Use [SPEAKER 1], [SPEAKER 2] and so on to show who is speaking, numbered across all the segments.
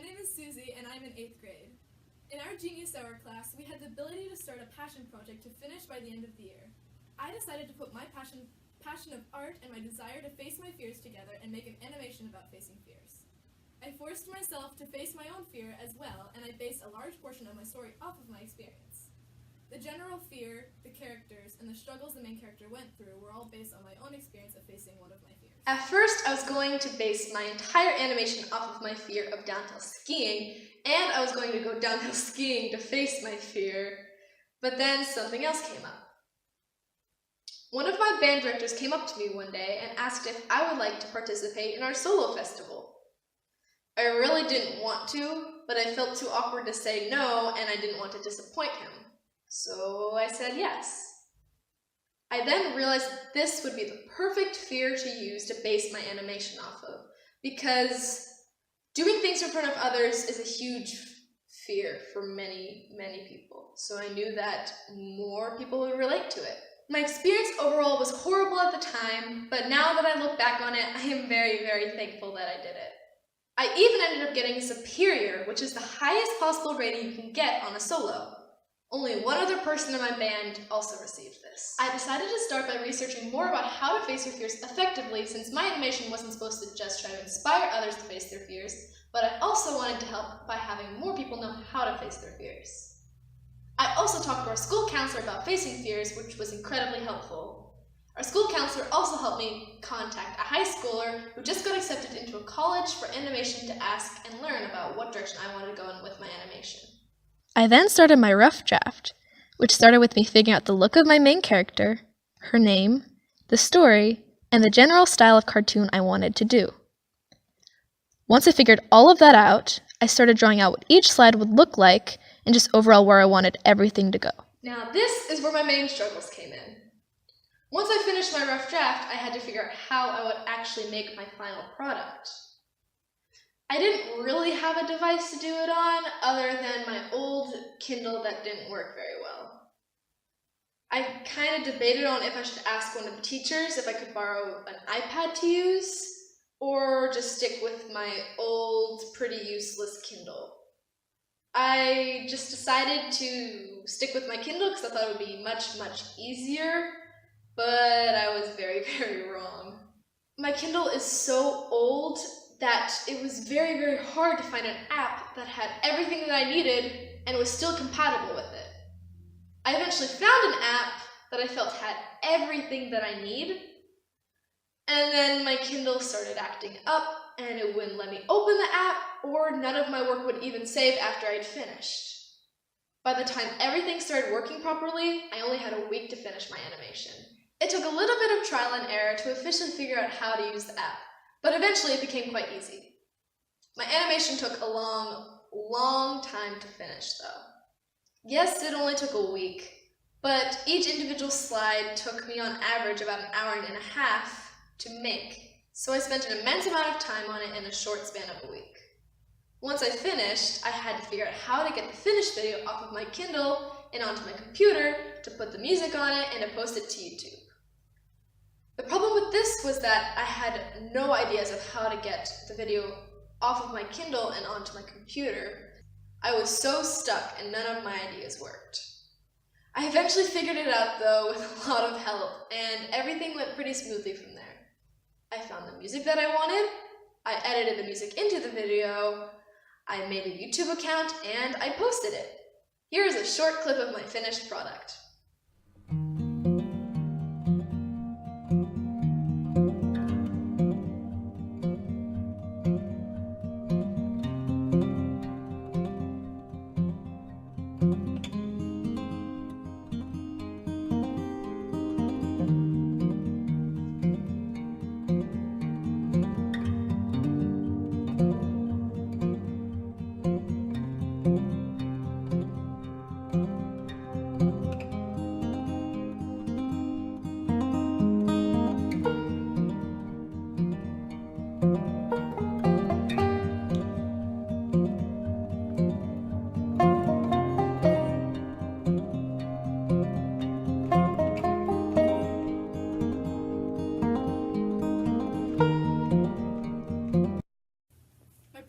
[SPEAKER 1] name is Susie, and I'm in 8th grade. In our Genius Hour class, we had the ability to start a passion project to finish by the end of the year. I decided to put my passion of art and my desire to face my fears together and make an animation about facing fears. I forced myself to face my own fear as well, and I based a large portion of my story off of my experience. The general fear, the characters, and the struggles the main character went through were all based on my own experience of facing one of my fears.
[SPEAKER 2] At first, I was going to base my entire animation off of my fear of downhill skiing, and I was going to go downhill skiing to face my fear, but then something else came up. One of my band directors came up to me one day and asked if I would like to participate in our solo festival. I really didn't want to, but I felt too awkward to say no, and I didn't want to disappoint him. So I said yes. I then realized this would be the perfect fear to use to base my animation off of, because doing things in front of others is a huge fear for many, many people. So I knew that more people would relate to it. My experience overall was horrible at the time, but now that I look back on it, I am very, very thankful that I did it. I even ended up getting a superior, which is the highest possible rating you can get on a solo. Only one other person in my band also received this. I decided to start by researching more about how to face your fears effectively, since my animation wasn't supposed to just try to inspire others to face their fears, but I also wanted to help by having more people know how to face their fears. I also talked to our school counselor about facing fears, which was incredibly helpful. Our school counselor also helped me contact a high schooler who just got accepted into a college for animation to ask and learn about what direction I wanted to go in with my animation.
[SPEAKER 3] I then started my rough draft, which started with me figuring out the look of my main character, her name, the story, and the general style of cartoon I wanted to do. Once I figured all of that out, I started drawing out what each slide would look like and just overall where I wanted everything to go.
[SPEAKER 2] Now this is where my main struggles came in. Once I finished my rough draft, I had to figure out how I would actually make my final product. I didn't really have a device to do it on other than my old Kindle that didn't work very well. I kind of debated on if I should ask one of the teachers if I could borrow an iPad to use, or just stick with my old, pretty useless Kindle. I just decided to stick with my Kindle because I thought it would be much, much easier, but I was very, very wrong. My Kindle is so old that it was very, very hard to find an app that had everything that I needed and was still compatible with it. I eventually found an app that I felt had everything that I need, and then my Kindle started acting up and it wouldn't let me open the app, or none of my work would even save after I'd finished. By the time everything started working properly, I only had a week to finish my animation. It took a little bit of trial and error to officially figure out how to use the app, but eventually it became quite easy. My animation took a long time to finish though. Yes, it only took a week, but each individual slide took me on average about an hour and a half to make, so I spent an immense amount of time on it in a short span of a week. Once I finished, I had to figure out how to get the finished video off of my Kindle and onto my computer to put the music on it and to post it to YouTube. The problem with this was that I had no ideas of how to get the video off of my Kindle and onto my computer. I was so stuck and none of my ideas worked. I eventually figured it out though with a lot of help, and everything went pretty smoothly from there. I found the music that I wanted, I edited the music into the video, I made a YouTube account, and I posted it. Here is a short clip of my finished product.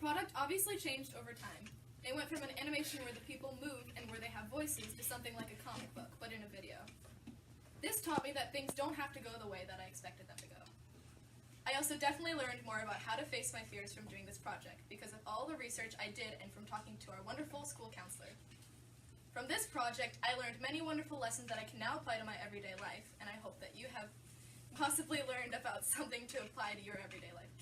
[SPEAKER 1] product obviously changed over time. It went from an animation where the people move and where they have voices to something like a comic book, but in a video. This taught me that things don't have to go the way that I expected them to go. I also definitely learned more about how to face my fears from doing this project because of all the research I did and from talking to our wonderful school counselor. From this project, I learned many wonderful lessons that I can now apply to my everyday life, and I hope that you have possibly learned about something to apply to your everyday life.